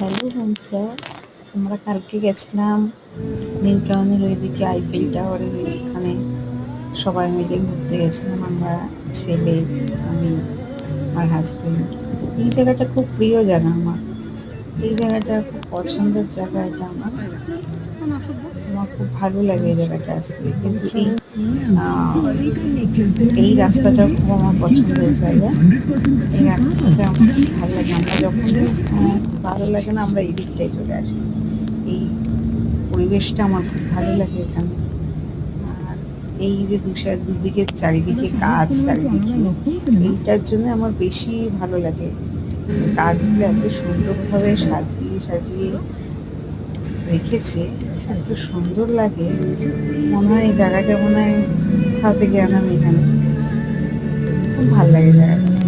Hello বন্ধুরা, আমরা কালকে গেছিলাম নিউ টাউনের ওইদিকে আইফেল টাওয়ারের ওইখানে সবাই মিলে ঘুরতে গেছিলাম। আমরা, ছেলে, আমি, আমার হাজবেন্ড। এই জায়গাটা খুব প্রিয় জায়গা আমার। এই জায়গাটা খুব পছন্দের জায়গা। এটা আমার আমার খুব ভালো লাগে এই জায়গাটা আসতে। কিন্তু এই রাস্তাটা খুব আমার পছন্দের জায়গা। এই রাস্তাটা আমার খুব ভালো লাগে। আমরা যখনই ভালো লাগে না, আমরা এই দিকটায় চলে আসি। এই পরিবেশটা আমার খুব ভালো লাগে এখানে। আর এই যে দুদিকে চারিদিকে গাছ, চারিদিকে এইটার জন্য আমার বেশি ভালো লাগে। গাছগুলো এত সুন্দরভাবে সাজিয়ে সাজিয়ে রেখেছে, এত সুন্দর লাগে। মনে হয় এই জায়গাটা মনে হয় কোথাও থেকে আমি এখানে চলে এসেছি। খুব ভালো লাগে জায়গাটা।